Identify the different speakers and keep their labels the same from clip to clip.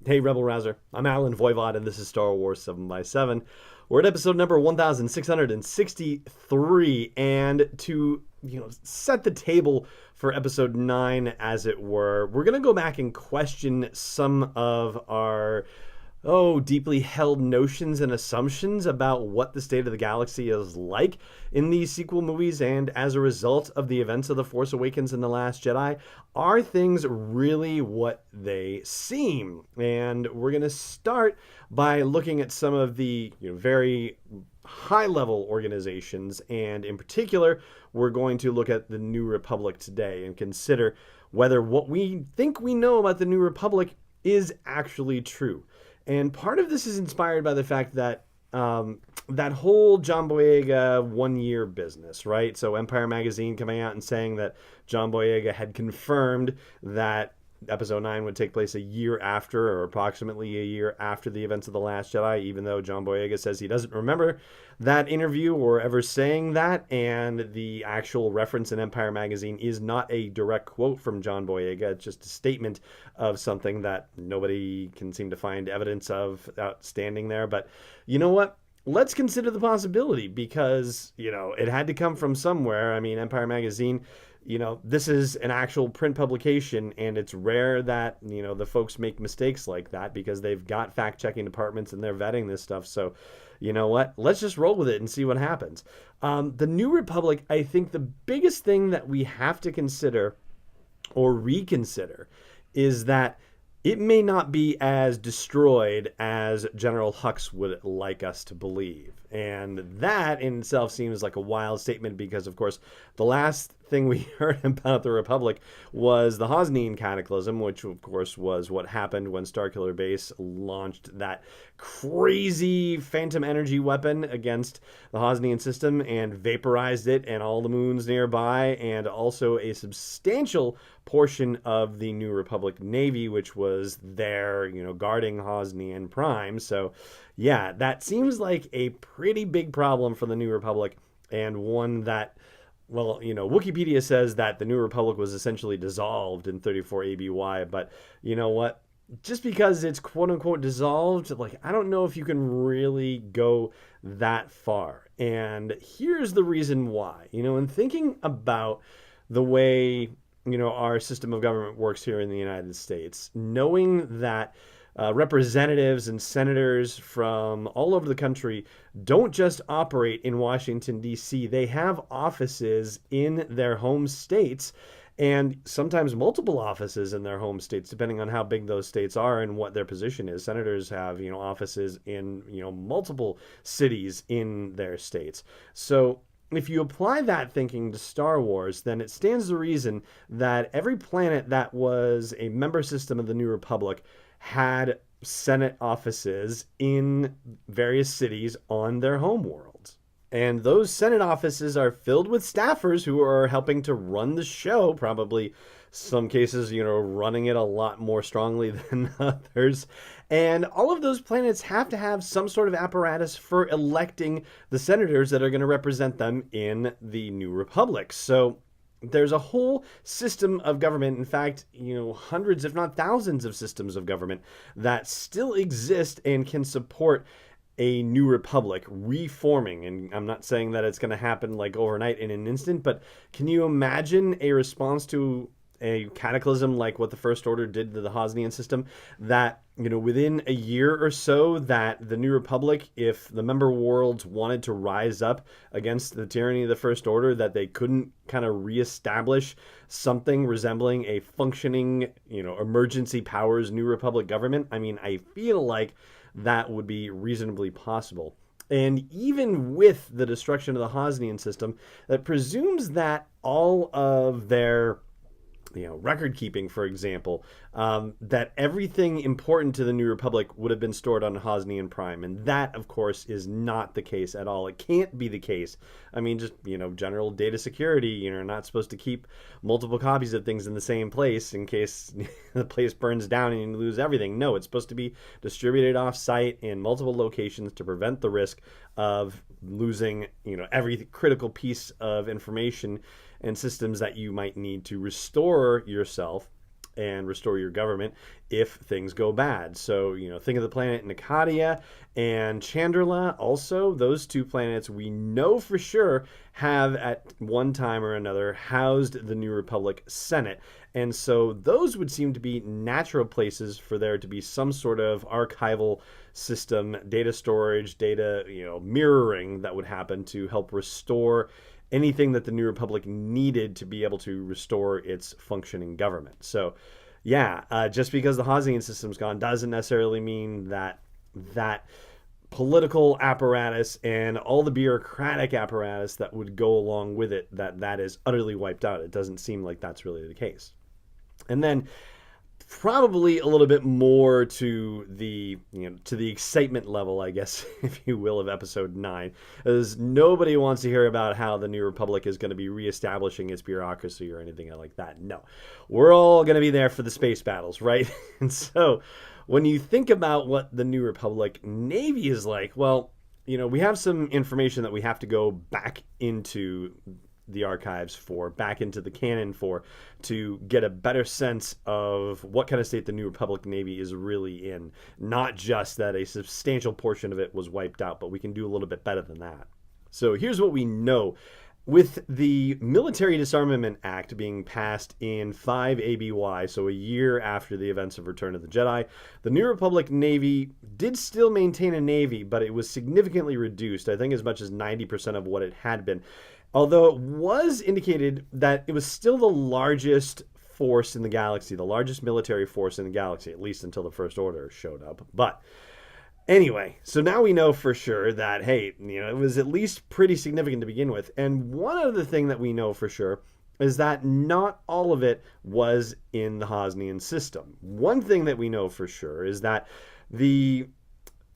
Speaker 1: Hey, Rebel Rouser. I'm Alan Voivod, and this is Star Wars 7x7. We're at episode number 1663, and to set the table for episode 9, as it were, we're going to go back and question some of our deeply held notions and assumptions about what the state of the galaxy is like in these sequel movies, and as a result of the events of The Force Awakens and The Last Jedi, are things really what they seem? And we're going to start by looking at some of the very high-level organizations, and in particular, we're going to look at the New Republic today and consider whether what we think we know about the New Republic is actually true. And part of this is inspired by the fact that that whole John Boyega 1 year business, right? So Empire Magazine coming out and saying that John Boyega had confirmed that Episode 9 would take place a year after, or approximately a year after, the events of The Last Jedi, even though John Boyega says he doesn't remember that interview or ever saying that, and the actual reference in Empire Magazine is not a direct quote from John Boyega. It's just a statement of something that nobody can seem to find evidence of outstanding there. But you know what? Let's consider the possibility, because, it had to come from somewhere. I mean, Empire Magazine, this is an actual print publication, and it's rare that, the folks make mistakes like that, because they've got fact-checking departments and they're vetting this stuff. So, you know what? Let's just roll with it and see what happens. The New Republic, I think the biggest thing that we have to consider or reconsider is that it may not be as destroyed as General Hux would like us to believe. And that in itself seems like a wild statement, because, of course, the last thing we heard about the Republic was the Hosnian cataclysm, which, of course, was what happened when Starkiller Base launched that crazy phantom energy weapon against the Hosnian system and vaporized it and all the moons nearby, and also a substantial portion of the New Republic Navy, which was there, guarding Hosnian Prime. So, yeah, that seems like a pretty big problem for the New Republic, and one that, well, Wikipedia says that the New Republic was essentially dissolved in 34 ABY, but you know what? Just because it's quote-unquote dissolved, I don't know if you can really go that far. And here's the reason why. In thinking about the way, our system of government works here in the United States, knowing that representatives and senators from all over the country don't just operate in Washington, D.C. They have offices in their home states, and sometimes multiple offices in their home states, depending on how big those states are and what their position is. Senators have, offices in, multiple cities in their states. So if you apply that thinking to Star Wars, then it stands to reason that every planet that was a member system of the New Republic had Senate offices in various cities on their home worlds. And those Senate offices are filled with staffers who are helping to run the show, probably some cases, running it a lot more strongly than others. And all of those planets have to have some sort of apparatus for electing the senators that are going to represent them in the New Republic. So there's a whole system of government, in fact, hundreds, if not thousands of systems of government that still exist and can support a New Republic reforming. And I'm not saying that it's going to happen overnight in an instant, but can you imagine a response to a cataclysm like what the First Order did to the Hosnian system, that, within a year or so, that the New Republic, if the member worlds wanted to rise up against the tyranny of the First Order, that they couldn't kind of reestablish something resembling a functioning, emergency powers New Republic government? I mean, I feel like that would be reasonably possible. And even with the destruction of the Hosnian system, that presumes that all of their record keeping, for example, that everything important to the New Republic would have been stored on Hosnian Prime. And that, of course, is not the case at all. It can't be the case. I mean, just, general data security, you're not supposed to keep multiple copies of things in the same place in case the place burns down and you lose everything. No, it's supposed to be distributed off-site in multiple locations to prevent the risk of losing, every critical piece of information and systems that you might need to restore yourself and restore your government if things go bad. So, think of the planet Nicadia and Chandrila. Also, those two planets we know for sure have at one time or another housed the New Republic Senate. And so those would seem to be natural places for there to be some sort of archival system, data storage, data, mirroring that would happen to help restore anything that the New Republic needed to be able to restore its functioning government. So, just because the Hosnian system's gone doesn't necessarily mean that political apparatus and all the bureaucratic apparatus that would go along with it, that is utterly wiped out. It doesn't seem like that's really the case. And then probably a little bit more to the excitement level, I guess, if you will, of episode 9, as nobody wants to hear about how the New Republic is going to be reestablishing its bureaucracy or anything like that. No, we're all going to be there for the space battles, right? And so when you think about what the New Republic Navy is like, well, we have some information that we have to go back into the archives for, back into the canon for, to get a better sense of what kind of state the New Republic Navy is really in. Not just that a substantial portion of it was wiped out, but we can do a little bit better than that. So here's what we know. With the Military Disarmament Act being passed in 5 ABY, so a year after the events of Return of the Jedi, the New Republic Navy did still maintain a navy, but it was significantly reduced, I think as much as 90% of what it had been. Although it was indicated that it was still the largest force in the galaxy, the largest military force in the galaxy, at least until the First Order showed up. But anyway, so now we know for sure that, hey, it was at least pretty significant to begin with. And one other thing that we know for sure is that not all of it was in the Hosnian system. One thing that we know for sure is that the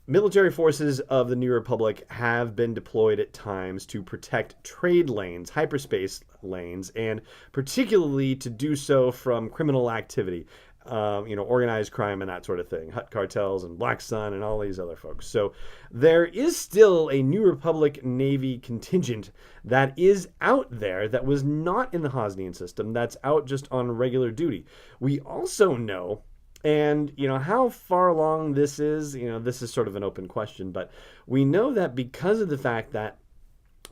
Speaker 1: military forces of the New Republic have been deployed at times to protect trade lanes, hyperspace lanes, and particularly to do so from criminal activity, organized crime and that sort of thing, Hutt cartels and Black Sun and all these other folks. So there is still a New Republic Navy contingent that is out there that was not in the Hosnian system, that's out just on regular duty. We also know, and, how far along this is sort of an open question, but we know that because of the fact that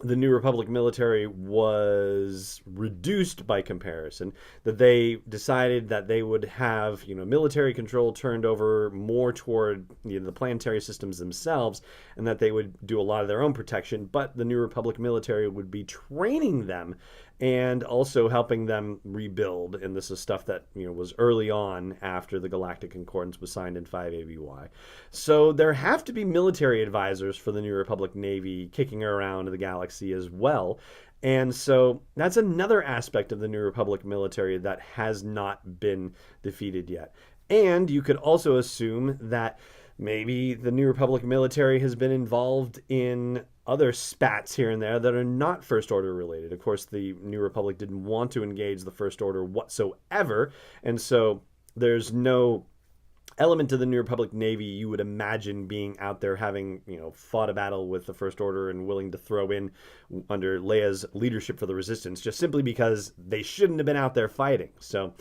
Speaker 1: the New Republic military was reduced by comparison, that they decided that they would have, military control turned over more toward the planetary systems themselves, and that they would do a lot of their own protection, but the New Republic military would be training them and also helping them rebuild. And this is stuff that was early on after the Galactic Concordance was signed in 5 ABY. So there have to be military advisors for the New Republic Navy kicking around the galaxy as well. And so that's another aspect of the New Republic military that has not been defeated yet. And you could also assume that maybe the New Republic military has been involved in other spats here and there that are not First Order related. Of course, the New Republic didn't want to engage the First Order whatsoever, and so there's no element to the New Republic Navy you would imagine being out there having, fought a battle with the First Order and willing to throw in under Leia's leadership for the Resistance, just simply because they shouldn't have been out there fighting. So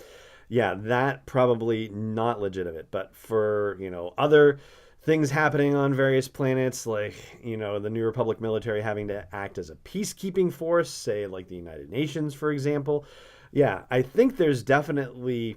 Speaker 1: yeah, that probably not legitimate. But for, other things happening on various planets, like, the New Republic military having to act as a peacekeeping force, say like the United Nations, for example. Yeah, I think there's definitely,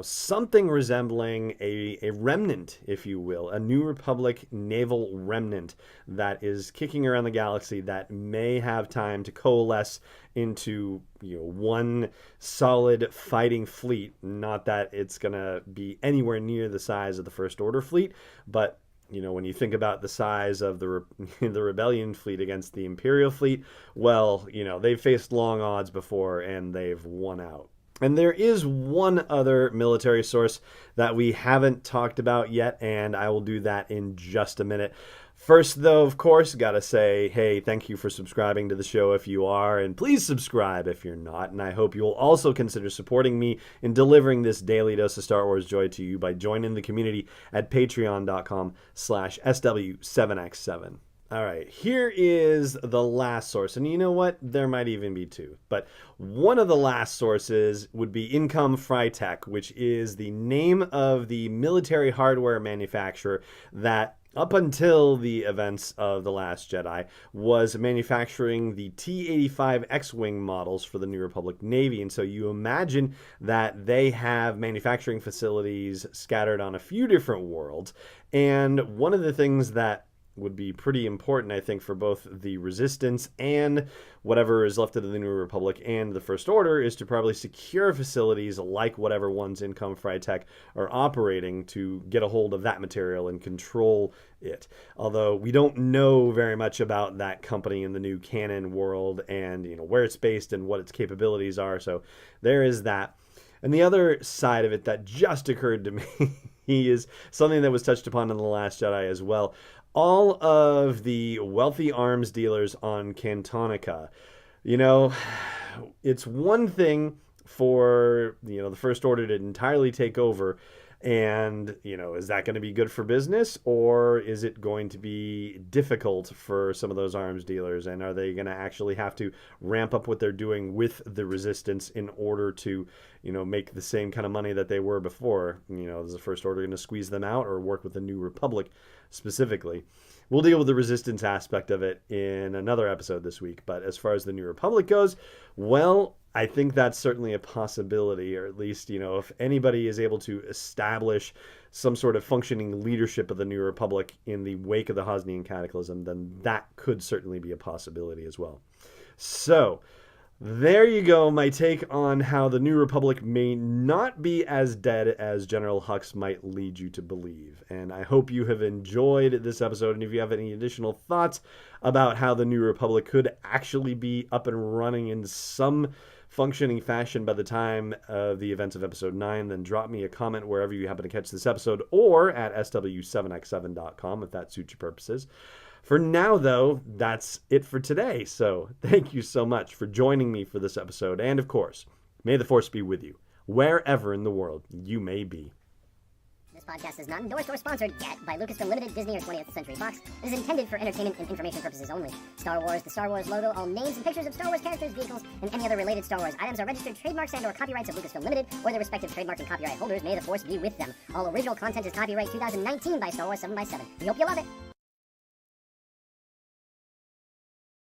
Speaker 1: something resembling a remnant, if you will, a New Republic naval remnant that is kicking around the galaxy that may have time to coalesce into, one solid fighting fleet. Not that it's going to be anywhere near the size of the First Order fleet, but when you think about the size of the Rebellion fleet against the Imperial fleet, well, they've faced long odds before and they've won out. And there is one other military source that we haven't talked about yet, and I will do that in just a minute. First, though, of course, gotta say, hey, thank you for subscribing to the show if you are, and please subscribe if you're not. And I hope you'll also consider supporting me in delivering this daily dose of Star Wars joy to you by joining the community at patreon.com/SW7x7. All right, here is the last source. And you know what? There might even be two. But one of the last sources would be Income Freitech, which is the name of the military hardware manufacturer that, up until the events of The Last Jedi, was manufacturing the T-85 X-Wing models for the New Republic Navy. And so you imagine that they have manufacturing facilities scattered on a few different worlds. And one of the things that would be pretty important, I think, for both the Resistance and whatever is left of the New Republic and the First Order is to probably secure facilities like whatever ones Income Freitech are operating to get a hold of that material and control it. Although we don't know very much about that company in the new canon world and, you know, where it's based and what its capabilities are. So there is that. And the other side of it that just occurred to me is something that was touched upon in The Last Jedi as well. All of the wealthy arms dealers on Cantonica, you know, it's one thing for, you know, the First Order to entirely take over. And, you know, is that going to be good for business, or is it going to be difficult for some of those arms dealers? And are they going to actually have to ramp up what they're doing with the Resistance in order to, you know, make the same kind of money that they were before? You know, is the First Order going to squeeze them out or work with the New Republic specifically? We'll deal with the Resistance aspect of it in another episode this week. But as far as the New Republic goes, well, I think that's certainly a possibility, or at least, you know, if anybody is able to establish some sort of functioning leadership of the New Republic in the wake of the Hosnian cataclysm, then that could certainly be a possibility as well. So there you go, my take on how the New Republic may not be as dead as General Hux might lead you to believe. And I hope you have enjoyed this episode, and if you have any additional thoughts about how the New Republic could actually be up and running in some functioning fashion by the time of the events of episode 9, then drop me a comment wherever you happen to catch this episode, or at sw7x7.com if that suits your purposes. For now, though, that's it for today. So thank you so much for joining me for this episode. And of course, may the Force be with you, wherever in the world you may be.
Speaker 2: This podcast is not endorsed or sponsored yet by Lucasfilm Limited, Disney, or 20th Century Fox. It is intended for entertainment and information purposes only. Star Wars, the Star Wars logo, all names and pictures of Star Wars characters, vehicles, and any other related Star Wars items are registered trademarks and/or copyrights of Lucasfilm Limited or their respective trademark and copyright holders. May the Force be with them. All original content is copyright 2019 by Star Wars 7x7. We hope you love it.